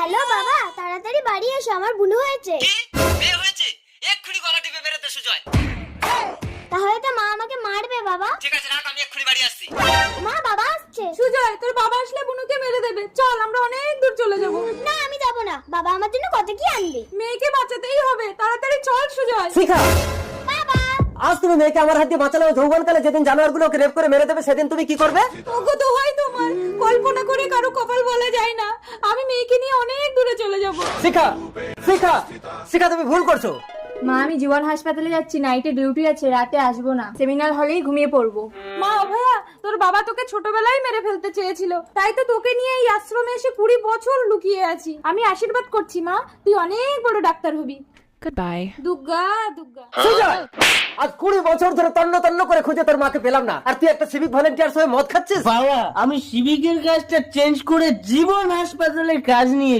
Hello বাবা, তাড়াতাড়ি বাড়ি এসো, আমার বুনু হয়েছে। মেয়ে হয়েছে? এক্ষুনি গলা টিপে বেরোতে সুজয়। তাহলে তো মা আমাকে মারবে বাবা। ঠিক আছে রাখ, আমি এক্ষুনি বাড়ি আসছি। মা, বাবা আসছে। সুজয়, তোর বাবা আসলে বুনুকে মেরে দেবে। চল, আমরা অনেক দূর চলে যাব। না, আমি যাব না। বাবা আমার জন্য কত কি আনবে। মেয়েকে বাঁচাতেই হবে, তাড়াতাড়ি চল সুজয়। শিখা, বাবা, আজ তুমি মেয়েকে আমার হাত দিয়ে বাঁচালে, যৌবনকালে যেদিন জানোয়ারগুলো ওকে রেপ করে মেরে দেবে সেদিন তুমি কি করবে? ওগো দোহাই তোমার, কল্পনা করে কারো কপাল বলা যায় না। আমি মেয়েকে নিয়ে অনেক দূরে চলে যাব। শিখা, শিখা, শিখা, তুমি ভুল করছো। মা, আমি জীবন হাসপাতালে যাচ্ছি, নাইটে ডিউটি আছে, রাতে আসবো না, সেমিনার হলেই ঘুমিয়ে পড়বো। মা, অভয়া, তোর বাবা তোকে ছোটবেলায় মেরে ফেলতে চেয়েছিল, তাই তো তোকে নিয়ে এই আশ্রমে এসে 20 বছর লুকিয়ে আছি। আমি আশীর্বাদ করছি মা, তুই অনেক বড় ডাক্তার হবি। Goodbye. দুর্গা দুর্গা। সুজয়, আজ 20 বছর ধরে তন্ন তন্ন করে খুঁজে তোর মাকে পেলাম না, আর তুই একটা সিভিক ভলেন্টিয়ার হয়ে মদ খাচ্ছিস। বাবা, আমি সিভিকের কাজটা চেঞ্জ করে জীবন হাসপাতালের কাজ নিয়ে